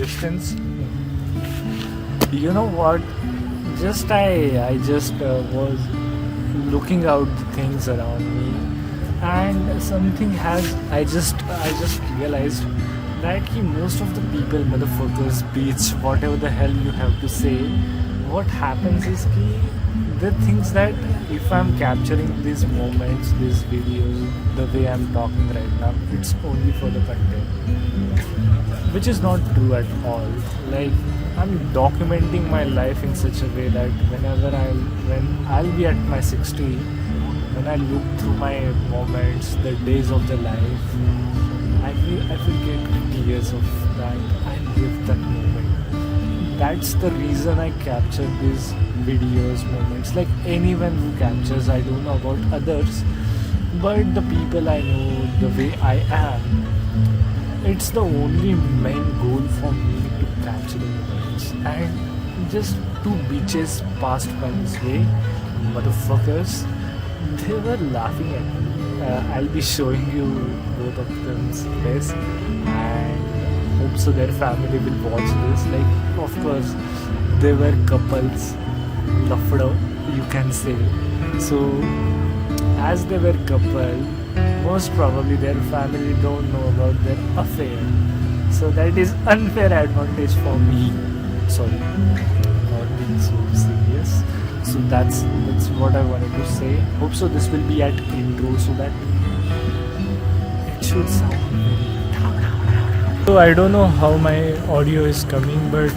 distance. You know what? I just was looking out the things around me, and something has I just realized that most of the people, motherfuckers, bitch, whatever the hell you have to say, what happens is the things that if I'm capturing these moments, these videos, the way I'm talking right now, it's only for the content, which is not true at all. Like, I'm documenting my life in such a way that when I'll be at my 60, when I look through my moments, the days of the life, I will get tears of that. I live that moment. That's the reason I capture these videos, moments. Like anyone who captures, I don't know about others, but the people I know, the way I am, it's the only main goal for me to capture the moments. And just two beaches passed by this way, motherfuckers. They were laughing at me. I'll be showing you both of them's face, and hope so their family will watch this. Like, of course, they were couples, lafdo, you can say. So, as they were couple, most probably their family don't know about their affair. So that is unfair advantage for me. Sorry, not being so serious. So that's what I wanted to say. Hope so this will be at intro so that it should sound very. So I don't know how my audio is coming, but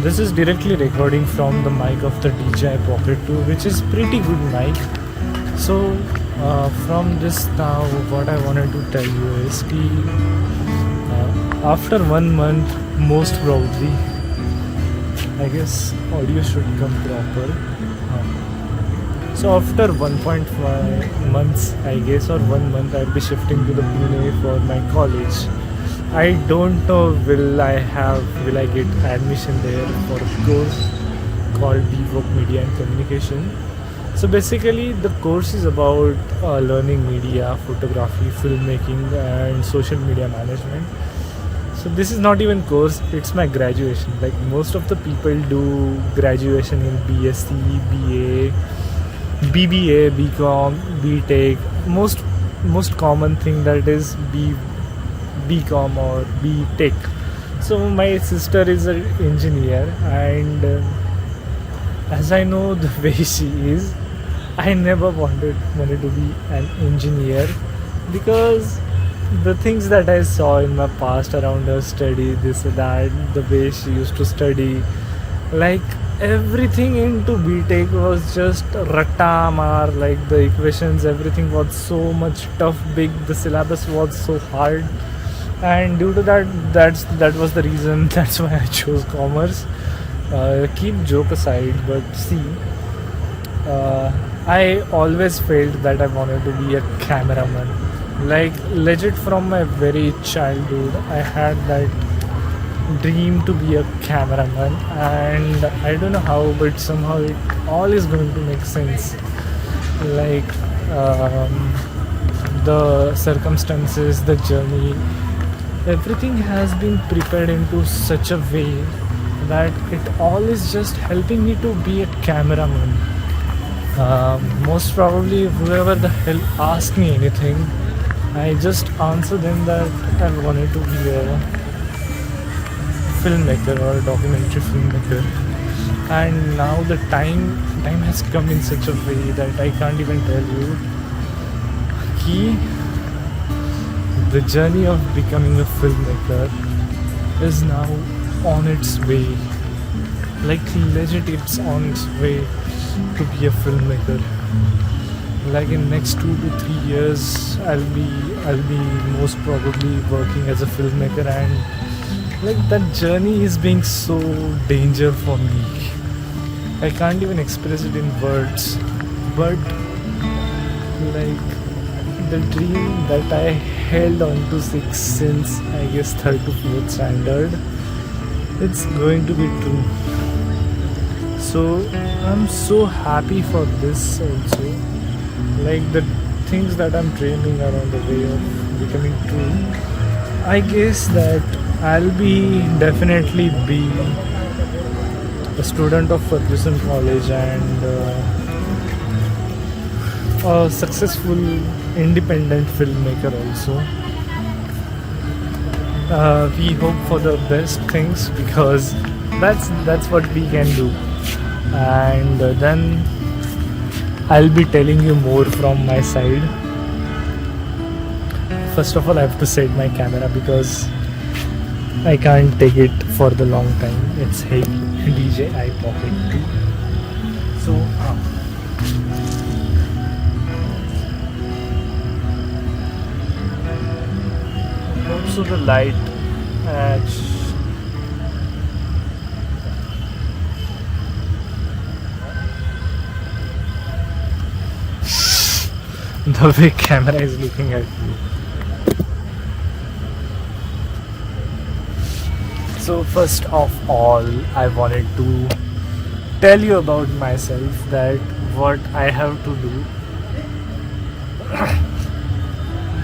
this is directly recording from the mic of the DJI Pocket 2, which is pretty good mic. So from this now, what I wanted to tell you is after 1 month, most probably, I guess audio should come proper. So after 1.5 months, I guess, or 1 month, I'll be shifting to the Pune for my college. I don't know will I get admission there for a course called DVOC Media and Communication. So basically the course is about learning media, photography, filmmaking and social media management. So this is not even course, it's my graduation. Like most of the people do graduation in BSc, BA, BBA, BCom, BTech. Most common thing that is BCom or BTech. So my sister is an engineer, and as I know the way she is, I never wanted to be an engineer, because the things that I saw in my past around her study, this that, the way she used to study, like everything into BTech was just ratamar, like the equations, everything was so much tough, big, the syllabus was so hard, and due to that was the reason. That's why I chose commerce. Keep joke aside, but see, I always felt that I wanted to be a cameraman. Like legit from my very childhood, I had that dream to be a cameraman, and I don't know how, but somehow it all is going to make sense. Like the circumstances, the journey, everything has been prepared into such a way that it all is just helping me to be a cameraman. Most probably whoever the hell asked me anything, I just answer them that I wanted to be a filmmaker or a documentary filmmaker. And now the time has come in such a way that I can't even tell you. The journey of becoming a filmmaker is now on its way. Like legit, it's on its way to be a filmmaker. Like in next 2 to 3 years, I'll be most probably working as a filmmaker, and like that journey is being so danger for me. I can't even express it in words, but like the dream that I held on to since I guess 3rd to 4th standard, it's going to be true. So I'm so happy for this also. Like the things that I'm dreaming are on the way of becoming true. I guess that I'll be definitely be a student of Ferguson College and a successful independent filmmaker also. We hope for the best things because that's what we can do, and then I'll be telling you more from my side. First of all, I have to set my camera because I can't take it for the long time. It's heavy. DJI Pocket 2. So, also the light edge. The way camera is looking at me. So first of all, I wanted to tell you about myself, that what I have to do.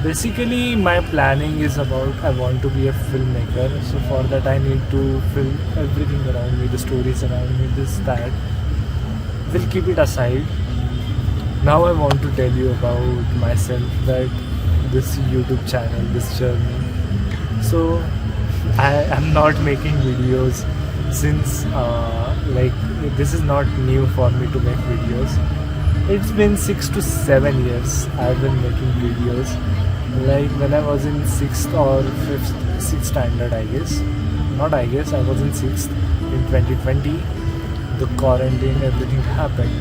Basically, my planning is about I want to be a filmmaker. So for that, I need to film everything around me, the stories around me, this, that. We'll keep it aside. Now I want to tell you about myself, that this YouTube channel, this journey. So I am not making videos since like this is not new for me to make videos. It's been 6 to 7 years I've been making videos. Like when I was in 6th or 6th standard, I guess. Not I guess, I was in 6th in 2020. The quarantine, everything happened.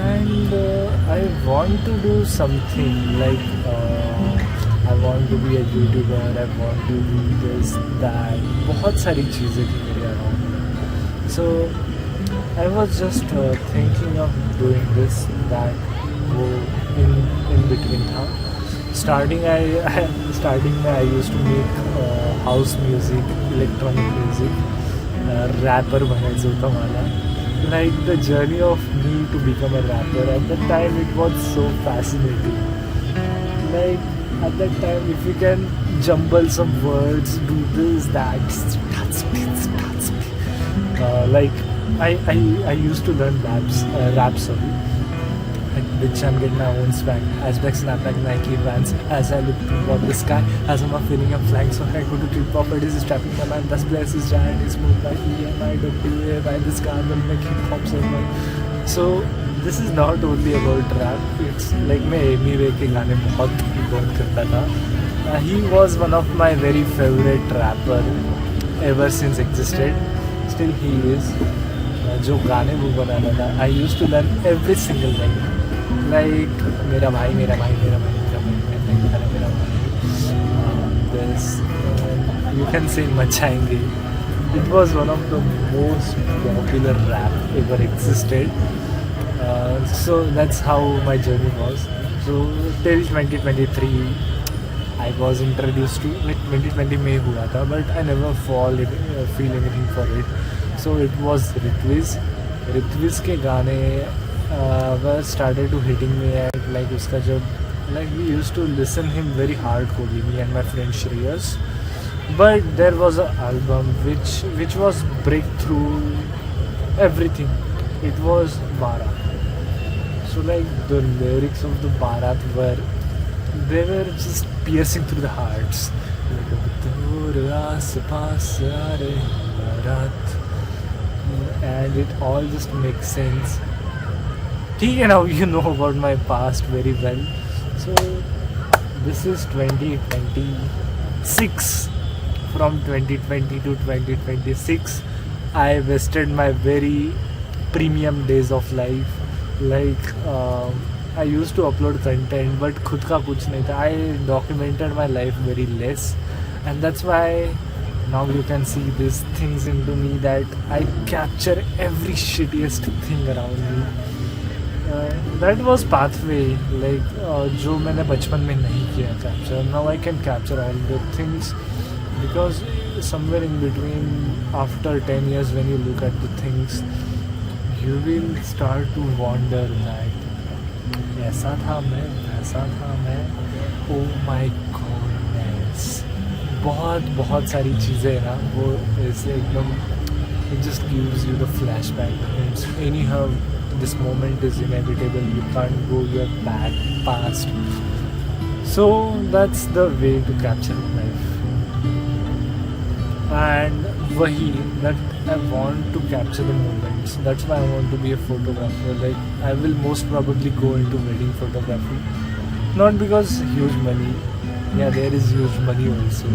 And I want to do something like I want to be a YouTuber, I want to do this, that. बहुत सारी चीज़ें थी मेरे around. So I was just thinking of doing this, that. वो in between था. Starting में I used to make house music, electronic music, rapper बनायचं होतं मला. Like the journey of me to become a rapper, at that time it was so fascinating. Like at that time, if you can jumble some words, do this, that, like I used to learn rap, sorry. Which I'm getting my own swag. Ashback, snapback, Nike, Vans. As I look toward the sky, as I'm feeling I'm flying so high, go to trip properties, is trapping my mind. This place is giant, it's moved by EMI, WA, by this car, will make hip hop so much. So this is not only about rap. It's like मैं Amy वे के गाने बहुत करता था. He was one of my very favorite rapper ever since existed. Still he is. जो गाने वो बनाना था, I used to learn every single thing. Like मेरा भाई मेरा भाई मेरा भाई मेरा भाई मेरा भाई. This you can say मचाएंगे. It was one of the most popular rap ever existed. So that's how my journey was. So till 2023, I was introduced to, like 2020 में हुआ था, but I never feel anything for it. So it was Ritviz के गाने were started to hitting me at like उसका जब like we used to listen him very hardcorely, me and my friend Shreyas. But there was an album which was breakthrough everything. It was Bharat. So like the lyrics of the Bharat they were just piercing through the hearts. And it all just makes sense. Now you know about my past very well. So this is 2026. From 2020 to 2026, I wasted my very premium days of life. Like I used to upload content, but खुद का कुछ नहीं था. I documented my life very less, and that's why now you can see these things into me, that I capture every shittiest thing around me. That was pathway, like जो मैंने बचपन में नहीं किया capture. Now I can capture all the things, because somewhere in between, after 10 years, when you look at the things, you will start to wonder that ऐसा था मैं, वैसा था मैं. Oh my goodness, बहुत बहुत सारी चीज़ें है ना वो ऐसे एकदम it just gives you the flashback. It's anyhow this moment is inevitable. You can't go your back past. So that's the way to capture life. And wahi that I want to capture the moments. That's why I want to be a photographer. Like I will most probably go into wedding photography. Not because huge money. Yeah, there is huge money also.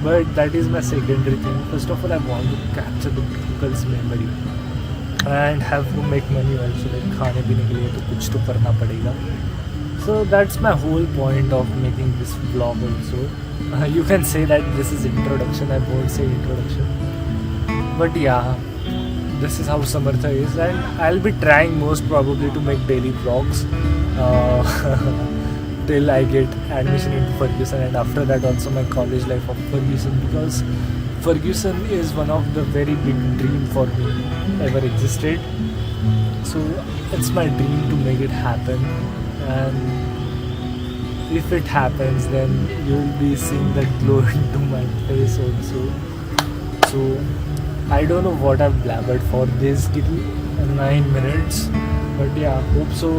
But that is my secondary thing. First of all, I want to capture the people's memory. And have to make money also. Like खाने पीने के लिए तो कुछ तो करना पड़ेगा. So that's my whole point of making this vlog also. You can say that this is introduction. I won't say introduction. But yeah, this is how Samartha is, and I'll be trying most probably to make daily vlogs till I get admission into Ferguson, and after that also my college life of Ferguson, because Ferguson is one of the very big dream for me ever existed. So it's my dream to make it happen, and if it happens, then you'll be seeing that glow into my face also. So I don't know what I've blabbered for this 9 minutes, but yeah, hope so.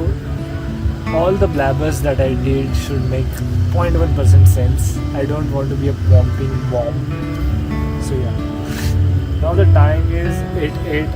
All the blabbers that I did should make 0.1% sense. I don't want to be a pumping bomb. So yeah, now the time is 8:08.